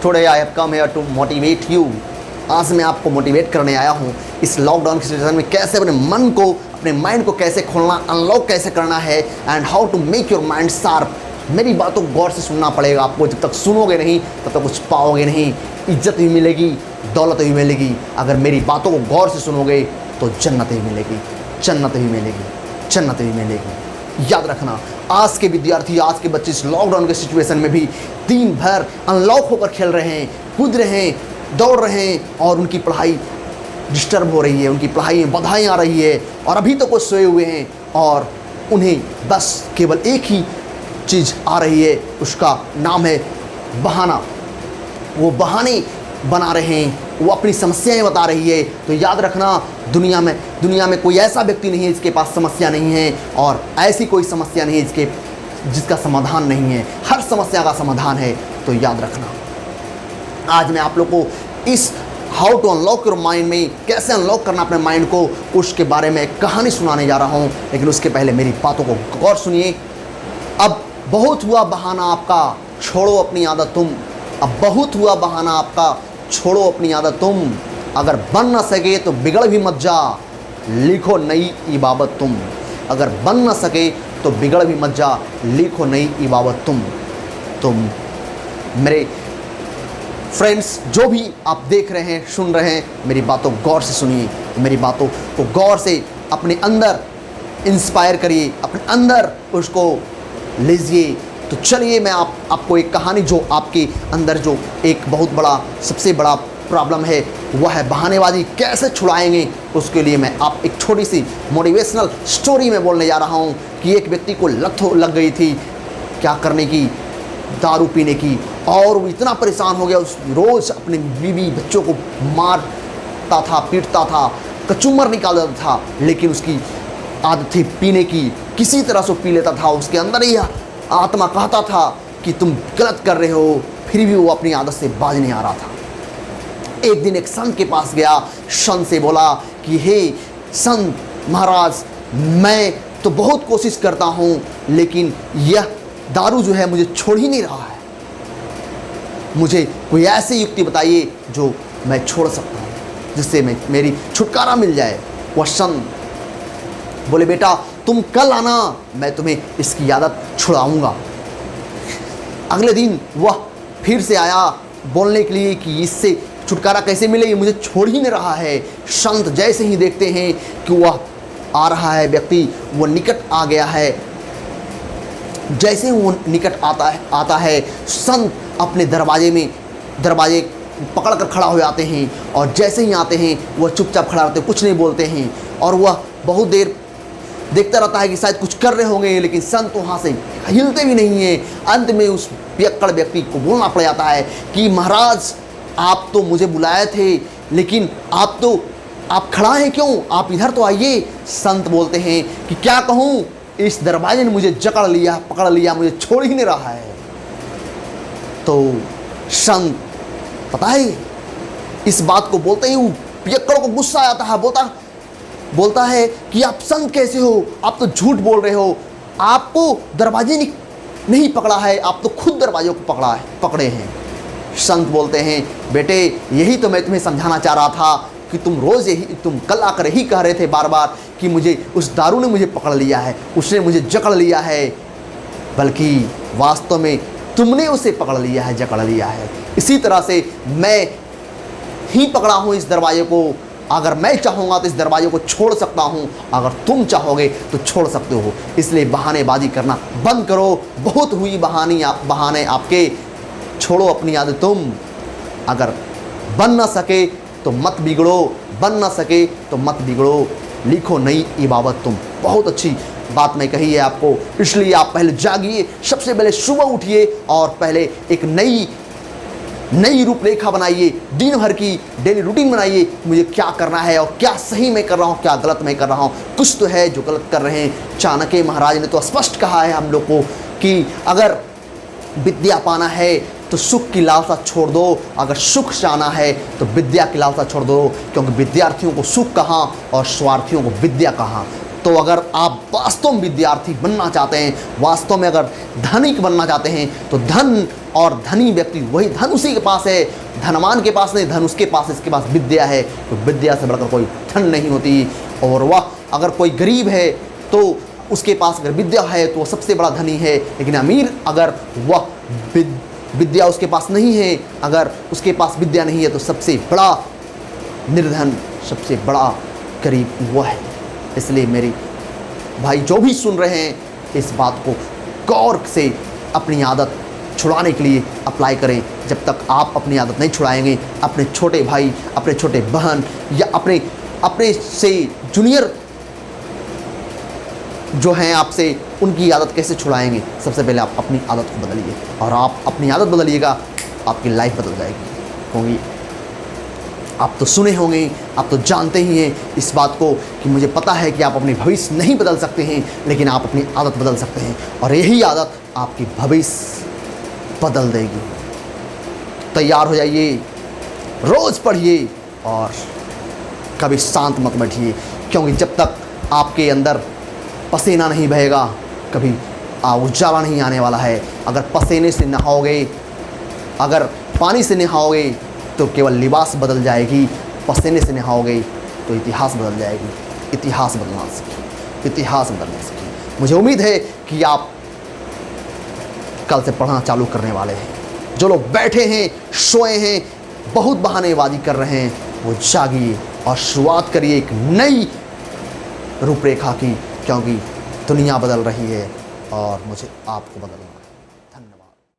Today I have come here to motivate you. आज मैं आपको मोटिवेट करने आया हूँ इस लॉकडाउन की सिचुएशन में कैसे अपने मन को, अपने माइंड को कैसे खोलना, अनलॉक कैसे करना है and how to make your mind sharp. मेरी बातों को गौर से सुनना पड़ेगा आपको। जब तक सुनोगे नहीं तब तक कुछ पाओगे नहीं। इज्जत भी मिलेगी, दौलत भी मिलेगी। अगर मेरी बातों को गौर से सुनोगे तो जन्नत भी मिलेगी, जन्नत भी मिलेगी, जन्नत भी मिलेगी। याद रखना, आज के विद्यार्थी, आज के बच्चे इस लॉकडाउन के सिचुएशन में भी दिन भर अनलॉक होकर खेल रहे हैं, कूद रहे हैं, दौड़ रहे हैं और उनकी पढ़ाई डिस्टर्ब हो रही है, उनकी पढ़ाई में बाधाएं आ रही है और अभी तो कुछ सोए हुए हैं और उन्हें बस केवल एक ही चीज़ आ रही है, उसका नाम है बहाना। वो बहाने बना रहे हैं, वो अपनी समस्याएं बता रही है। तो याद रखना, दुनिया में कोई ऐसा व्यक्ति नहीं है जिसके पास समस्या नहीं है और ऐसी कोई समस्या नहीं है जिसका समाधान नहीं है। हर समस्या का समाधान है। तो याद रखना, आज मैं आप लोग को इस how to unlock your mind में कैसे अनलॉक करना अपने माइंड को, उसके बारे में एक कहानी सुनाने जा रहा हूँ। लेकिन उसके पहले मेरी बातों को गौर सुनिए। अब बहुत हुआ बहाना आपका, छोड़ो अपनी आदत तुम। अब बहुत हुआ बहाना आपका, छोड़ो अपनी आदत तुम। अगर बन न सके तो बिगड़ भी मत जा, लिखो नई इबाबत तुम। अगर बन न सके तो बिगड़ भी मत जा, लिखो नई इबाबत तुम। मेरे फ्रेंड्स, जो भी आप देख रहे हैं, सुन रहे हैं, मेरी बातों को गौर से सुनिए। मेरी बातों को गौर से अपने अंदर इंस्पायर करिए, अपने अंदर उसको लीजिए। तो चलिए मैं आपको एक कहानी, जो आपके अंदर जो एक बहुत बड़ा, सबसे बड़ा प्रॉब्लम है वह है बहानेबाजी, कैसे छुड़ाएंगे, उसके लिए मैं आप एक छोटी सी मोटिवेशनल स्टोरी में बोलने जा रहा हूँ कि एक व्यक्ति को लत लग गई थी क्या करने की, दारू पीने की। और वो इतना परेशान हो गया, उस रोज़ अपने बीवी बच्चों को मारता था, पीटता था, कचूमर निकाल देता था। लेकिन उसकी आदत थी पीने की, किसी तरह से पी लेता था। उसके अंदर ही आत्मा कहता था कि तुम गलत कर रहे हो, फिर भी वो अपनी आदत से बाज नहीं आ रहा था। एक दिन एक संत के पास गया, संत से बोला कि हे संत महाराज, मैं तो बहुत कोशिश करता हूँ लेकिन यह दारू जो है मुझे छोड़ ही नहीं रहा है। मुझे कोई ऐसी युक्ति बताइए जो मैं छोड़ सकता हूँ, जिससे मेरी छुटकारा मिल जाए। वह संत बोले, बेटा तुम कल आना, मैं तुम्हें इसकी आदत छुड़ाऊंगा। अगले दिन वह फिर से आया बोलने के लिए कि इससे छुटकारा कैसे मिले, ये मुझे छोड़ ही नहीं रहा है। संत जैसे ही देखते हैं कि वह आ रहा है व्यक्ति, वो निकट आ गया है, जैसे ही वो निकट आता है संत अपने दरवाजे पकड़ कर खड़ा हो जाते हैं। और जैसे ही आते हैं वह चुपचाप खड़ा रहते, कुछ नहीं बोलते हैं। और वह बहुत देर देखता रहता है कि शायद कुछ कर रहे होंगे, लेकिन संत वहाँ से हिलते भी नहीं हैं। अंत में उस पियक्कड़ व्यक्ति को बोलना पड़ जाता है कि महाराज, आप तो मुझे बुलाए थे, लेकिन आप खड़ा हैं क्यों, आप इधर तो आइए। संत बोलते हैं कि क्या कहूँ, इस दरवाजे ने मुझे जकड़ लिया, पकड़ लिया, मुझे छोड़ ही नहीं रहा है। तो संत, पता है, इस बात को बोलते ही पियक्कड़ को गुस्सा आता है। बोलता है कि आप संत कैसे हो, आप तो झूठ बोल रहे हो, आपको दरवाजे ने नहीं पकड़ा है, आप तो खुद दरवाजे को पकड़े हैं। संत बोलते हैं, बेटे यही तो मैं तुम्हें समझाना चाह रहा था कि तुम कल आकर ही कह रहे थे बार बार कि मुझे उस दारू ने मुझे पकड़ लिया है, उसने मुझे जकड़ लिया है, बल्कि वास्तव में तुमने उसे पकड़ लिया है, जकड़ लिया है। इसी तरह से मैं ही पकड़ा हूँ इस दरवाजे को। अगर मैं चाहूँगा तो इस दरवाजे को छोड़ सकता हूँ, अगर तुम चाहोगे तो छोड़ सकते हो। इसलिए बहानेबाजी करना बंद करो। बहुत हुई बहाने आपके, छोड़ो अपनी आदत तुम। अगर बन ना सके तो मत बिगड़ो, बन ना सके तो मत बिगड़ो, लिखो नई इबाबत तुम। बहुत अच्छी बात मैं कही है आपको, इसलिए आप पहले जागिए, सबसे पहले सुबह उठिए और पहले एक नई रूपरेखा बनाइए, दिन भर की डेली रूटीन बनाइए। मुझे क्या करना है और क्या सही मैं कर रहा हूँ, क्या गलत मैं कर रहा हूँ। कुछ तो है जो गलत कर रहे हैं। चाणक्य महाराज ने तो स्पष्ट कहा है हम लोग को कि अगर विद्या पाना है तो सुख की लालसा छोड़ दो, अगर सुख चाहना है तो विद्या की लालसा छोड़ दो, क्योंकि विद्यार्थियों को सुख कहाँ और स्वार्थियों को विद्या कहाँ। तो अगर आप वास्तव में विद्यार्थी बनना चाहते हैं, वास्तव में अगर धनिक बनना चाहते हैं, तो धन और धनी व्यक्ति वही, धन उसी के पास है, धनवान के पास नहीं, धन उसके पास, इसके पास विद्या है। तो विद्या से बढ़कर कोई धन नहीं होती। और वह अगर कोई गरीब है तो उसके पास अगर विद्या है तो वह सबसे बड़ा धनी है। लेकिन अमीर अगर वह विद्या उसके पास नहीं है, अगर उसके पास विद्या नहीं है, तो सबसे बड़ा निर्धन, सबसे बड़ा गरीब वह है। इसलिए मेरे भाई जो भी सुन रहे हैं, इस बात को गौर से अपनी आदत छुड़ाने के लिए अप्लाई करें। जब तक आप अपनी आदत नहीं छुड़ाएंगे, अपने छोटे भाई, अपने छोटे बहन या अपने से जूनियर जो हैं आपसे, उनकी आदत कैसे छुड़ाएंगे? सबसे पहले आप अपनी आदत को बदलिए, और आप अपनी आदत बदलिएगा, आपकी लाइफ बदल जाएगी। क्योंकि आप तो सुने होंगे, आप तो जानते ही हैं इस बात को कि मुझे पता है कि आप अपनी भविष्य नहीं बदल सकते हैं, लेकिन आप अपनी आदत बदल सकते हैं, और यही आदत आपकी भविष्य बदल देगी। तैयार हो जाइए, रोज़ पढ़िए और कभी शांत मत बैठिए, क्योंकि जब तक आपके अंदर पसीना नहीं बहेगा, कभी उजाला नहीं आने वाला है। अगर पसीने से नहाओगे, अगर पानी से नहाओगे तो केवल लिबास बदल जाएगी, पसीने से नहाओगे तो इतिहास बदल जाएगी। इतिहास बदलना सीखिए, इतिहास बदलना सीखिए। मुझे उम्मीद है कि आप कल से पढ़ना चालू करने वाले हैं। जो लोग बैठे हैं, सोए हैं, बहुत बहानेबाजी कर रहे हैं, वो जागिए और शुरुआत करिए एक नई रूपरेखा की, क्योंकि दुनिया बदल रही है और मुझे आपको बदलना है।